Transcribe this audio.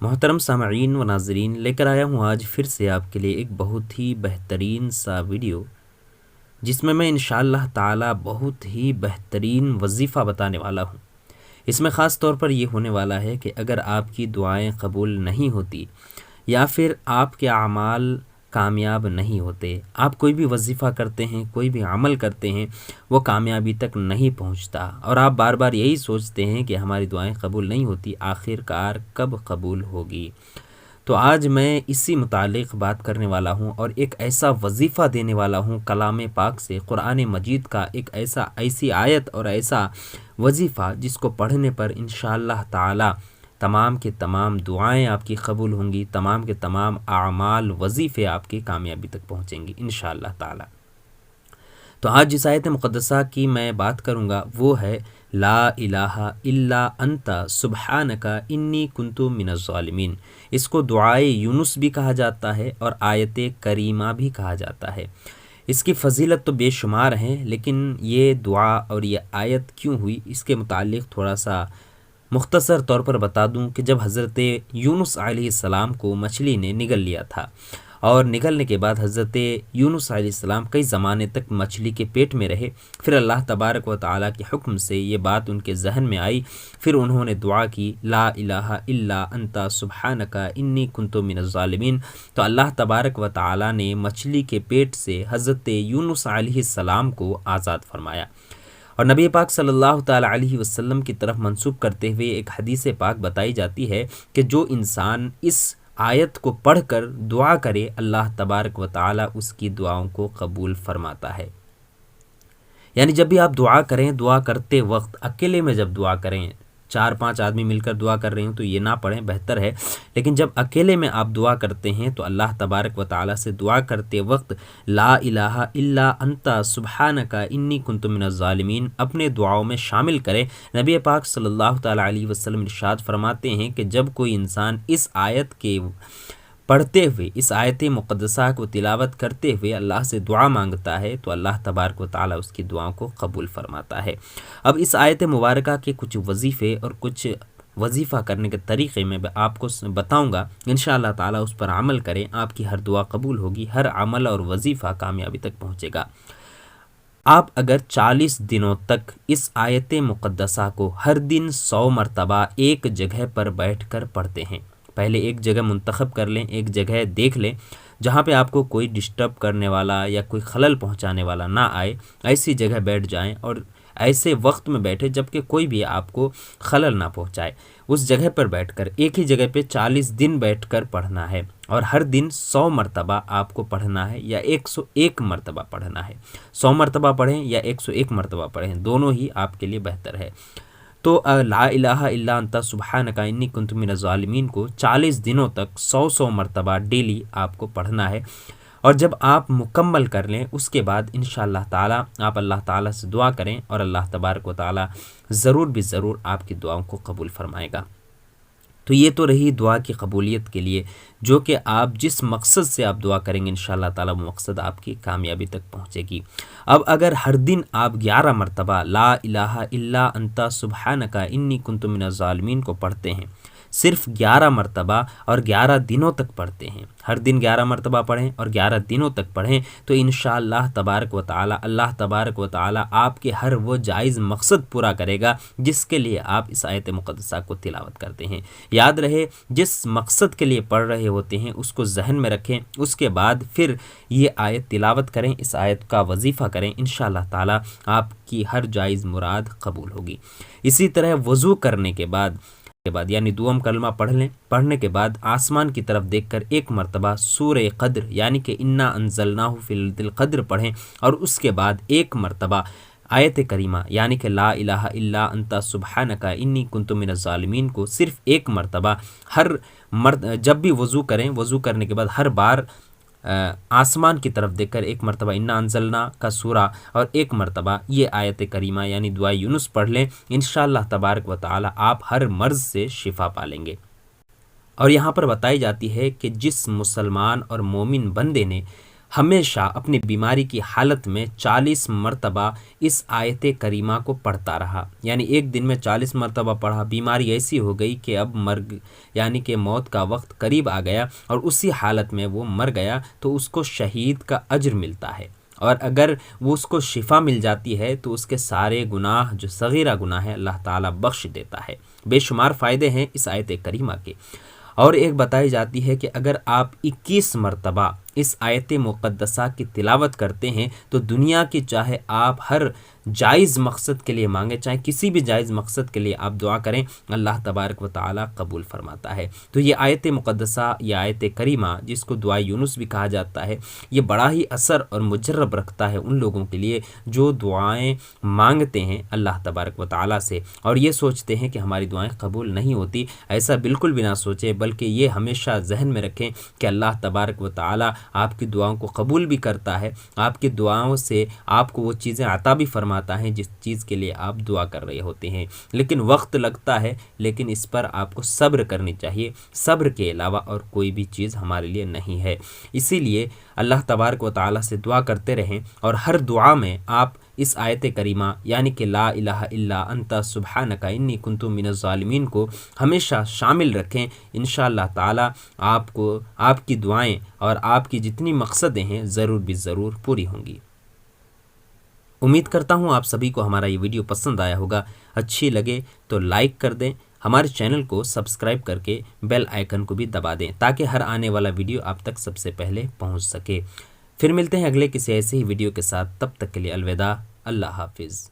محترم سامعین و ناظرین، لے کر آیا ہوں آج پھر سے آپ کے لیے ایک بہت ہی بہترین سا ویڈیو، جس میں انشاءاللہ تعالی بہت ہی بہترین وظیفہ بتانے والا ہوں۔ اس میں خاص طور پر یہ ہونے والا ہے کہ اگر آپ کی دعائیں قبول نہیں ہوتی یا پھر آپ کے اعمال کامیاب نہیں ہوتے، آپ کوئی بھی وظیفہ کرتے ہیں، کوئی بھی عمل کرتے ہیں، وہ کامیابی تک نہیں پہنچتا، اور آپ بار بار یہی سوچتے ہیں کہ ہماری دعائیں قبول نہیں ہوتی، آخر کار کب قبول ہوگی؟ تو آج میں اسی متعلق بات کرنے والا ہوں، اور ایک ایسا وظیفہ دینے والا ہوں کلام پاک سے، قرآن مجید کا ایک ایسی آیت اور ایسا وظیفہ جس کو پڑھنے پر انشاءاللہ تعالی تمام کے تمام دعائیں آپ کی قبول ہوں گی، تمام کے تمام اعمال وظیفے آپ کی کامیابی تک پہنچیں گی انشاءاللہ تعالی۔ تو آج جس آیت مقدسہ کی میں بات کروں گا وہ ہے لا الہ الا انت سبحانک انی کنت من الظالمین۔ اس کو دعائے یونس بھی کہا جاتا ہے اور آیت کریمہ بھی کہا جاتا ہے۔ اس کی فضیلت تو بے شمار ہیں، لیکن یہ دعا اور یہ آیت کیوں ہوئی اس کے متعلق تھوڑا سا مختصر طور پر بتا دوں کہ جب حضرت یونس علیہ السلام کو مچھلی نے نگل لیا تھا، اور نگلنے کے بعد حضرت یونس علیہ السلام کئی زمانے تک مچھلی کے پیٹ میں رہے، پھر اللہ تبارک و تعالیٰ کے حکم سے یہ بات ان کے ذہن میں آئی، پھر انہوں نے دعا کی لا الہ الا انت سبحانک انی کنت من الظالمین۔ تو اللہ تبارک و تعالیٰ نے مچھلی کے پیٹ سے حضرت یونس علیہ السلام کو آزاد فرمایا، اور نبی پاک صلی اللہ تعالی علیہ وسلم کی طرف منسوب کرتے ہوئے ایک حدیث پاک بتائی جاتی ہے کہ جو انسان اس آیت کو پڑھ کر دعا کرے، اللہ تبارک و تعالی اس کی دعاؤں کو قبول فرماتا ہے۔ یعنی جب بھی آپ دعا کریں، دعا کرتے وقت اکیلے میں جب دعا کریں، 4-5 آدمی مل کر دعا کر رہے ہوں تو یہ نہ پڑھیں، بہتر ہے، لیکن جب اکیلے میں آپ دعا کرتے ہیں تو اللہ تبارک و تعالیٰ سے دعا کرتے وقت لا الہ الا انت سبحانک انی کنت من الظالمین اپنے دعاؤں میں شامل کریں۔ نبی پاک صلی اللہ تعالیٰ علیہ وسلم ارشاد فرماتے ہیں کہ جب کوئی انسان اس آیت کے پڑھتے ہوئے، اس آیت مقدسہ کو تلاوت کرتے ہوئے اللہ سے دعا مانگتا ہے تو اللہ تبارک و تعالیٰ اس کی دعاؤں کو قبول فرماتا ہے۔ اب اس آیت مبارکہ کے کچھ وظیفے اور کچھ وظیفہ کرنے کے طریقے میں آپ کو بتاؤں گا، انشاءاللہ تعالیٰ اس پر عمل کریں، آپ کی ہر دعا قبول ہوگی، ہر عمل اور وظیفہ کامیابی تک پہنچے گا۔ آپ اگر 40 دنوں تک اس آیت مقدسہ کو ہر دن 100 مرتبہ ایک جگہ پر بیٹھ کر پڑھتے ہیں، پہلے ایک جگہ منتخب کر لیں، ایک جگہ دیکھ لیں جہاں پہ آپ کو کوئی ڈسٹرب کرنے والا یا کوئی خلل پہنچانے والا نہ آئے، ایسی جگہ بیٹھ جائیں اور ایسے وقت میں بیٹھے جب کہ کوئی بھی آپ کو خلل نہ پہنچائے، اس جگہ پر بیٹھ کر ایک ہی جگہ پہ 40 دن بیٹھ کر پڑھنا ہے، اور ہر دن 100 مرتبہ آپ کو پڑھنا ہے یا 101 مرتبہ پڑھنا ہے۔ 100 مرتبہ پڑھیں یا 101 مرتبہ پڑھیں، دونوں ہی آپ کے لیے بہتر ہے۔ تو لا الہ الا انت سبحانک انی کنت من الظالمین کو 40 دنوں تک 100 مرتبہ ڈیلی آپ کو پڑھنا ہے، اور جب آپ مکمل کر لیں اس کے بعد انشاءاللہ تعالی آپ اللہ تعالیٰ سے دعا کریں، اور اللہ تبارک و تعالیٰ ضرور بھی ضرور آپ کی دعاؤں کو قبول فرمائے گا۔ تو یہ تو رہی دعا کی قبولیت کے لیے، جو کہ آپ جس مقصد سے آپ دعا کریں گے انشاءاللہ تعالیٰ وہ مقصد آپ کی کامیابی تک پہنچے گی۔ اب اگر ہر دن آپ 11 مرتبہ لا الہ الا انت سبحانک انی کنت من الظالمین کو پڑھتے ہیں، صرف 11 مرتبہ اور 11 دنوں تک پڑھتے ہیں، ہر دن 11 مرتبہ پڑھیں اور 11 دنوں تک پڑھیں، تو انشاءاللہ تبارک و تعالی اللہ تبارک و تعالی آپ کے ہر وہ جائز مقصد پورا کرے گا جس کے لیے آپ اس آیت مقدسہ کو تلاوت کرتے ہیں۔ یاد رہے، جس مقصد کے لیے پڑھ رہے ہوتے ہیں اس کو ذہن میں رکھیں، اس کے بعد پھر یہ آیت تلاوت کریں، اس آیت کا وظیفہ کریں، انشاءاللہ تعالی آپ کی ہر جائز مراد قبول ہوگی۔ اسی طرح وضو کرنے کے بعد یعنی دوم کلمہ پڑھ لیں، پڑھنے کے بعد آسمان کی طرف دیکھ کر ایک مرتبہ سورہ قدر یعنی کہ انا انزلناہ فی لیلۃ القدر پڑھیں، اور اس کے بعد ایک مرتبہ آیت کریمہ یعنی کہ لا الہ الا انت سبحانک انی کنت من الظالمین کو صرف ایک مرتبہ جب بھی وضو کریں، وضو کرنے کے بعد ہر بار آسمان کی طرف دیکھ کر ایک مرتبہ انا انزلنا کا سورہ اور ایک مرتبہ یہ آیت کریمہ یعنی دعائے یونس پڑھ لیں، انشاءاللہ تبارک و تعالی آپ ہر مرض سے شفا پالیں گے۔ اور یہاں پر بتائی جاتی ہے کہ جس مسلمان اور مومن بندے نے ہمیشہ اپنی بیماری کی حالت میں 40 مرتبہ اس آیت کریمہ کو پڑھتا رہا، یعنی ایک دن میں 40 مرتبہ پڑھا، بیماری ایسی ہو گئی کہ اب یعنی کہ موت کا وقت قریب آ گیا اور اسی حالت میں وہ مر گیا تو اس کو شہید کا اجر ملتا ہے، اور اگر وہ اس کو شفا مل جاتی ہے تو اس کے سارے گناہ جو صغیرہ گناہ ہیں اللہ تعالیٰ بخش دیتا ہے۔ بے شمار فائدے ہیں اس آیت کریمہ کے۔ اور ایک بتائی جاتی ہے کہ اگر آپ 21 مرتبہ اس آیت مقدسہ کی تلاوت کرتے ہیں تو دنیا کی چاہے آپ ہر جائز مقصد کے لیے مانگیں، چاہے کسی بھی جائز مقصد کے لیے آپ دعا کریں، اللہ تبارک و تعالیٰ قبول فرماتا ہے۔ تو یہ آیت مقدسہ، یہ آیت کریمہ جس کو دعائے یونس بھی کہا جاتا ہے، یہ بڑا ہی اثر اور مجرب رکھتا ہے ان لوگوں کے لیے جو دعائیں مانگتے ہیں اللہ تبارک و تعالیٰ سے اور یہ سوچتے ہیں کہ ہماری دعائیں قبول نہیں ہوتی۔ ایسا بالکل بھی نہ سوچیں، بلکہ یہ ہمیشہ ذہن میں رکھیں کہ اللہ تبارک و تعالیٰ آپ کی دعاؤں کو قبول بھی کرتا ہے، آپ کی دعاؤں سے آپ کو وہ چیزیں عطا بھی فرماتا ہے جس چیز کے لیے آپ دعا کر رہے ہوتے ہیں، لیکن وقت لگتا ہے، لیکن اس پر آپ کو صبر کرنی چاہیے۔ صبر کے علاوہ اور کوئی بھی چیز ہمارے لیے نہیں ہے۔ اسی لیے اللہ تبارک و تعالیٰ سے دعا کرتے رہیں اور ہر دعا میں آپ اس آیت کریمہ یعنی کہ لا الہ الا انت سبحانک انی کنت من الظالمین کو ہمیشہ شامل رکھیں۔ انشاءاللہ تعالیٰ آپ کو آپ کی دعائیں اور آپ کی جتنی مقصدیں ہیں ضرور بھی ضرور پوری ہوں گی۔ امید کرتا ہوں آپ سبھی کو ہمارا یہ ویڈیو پسند آیا ہوگا، اچھی لگے تو لائک کر دیں، ہمارے چینل کو سبسکرائب کر کے بیل آئیکن کو بھی دبا دیں تاکہ ہر آنے والا ویڈیو آپ تک سب سے پہلے پہنچ سکے۔ پھر ملتے ہیں اگلے کسی ایسے ہی ویڈیو کے ساتھ، تب تک کے لیے الوداع، اللہ حافظ۔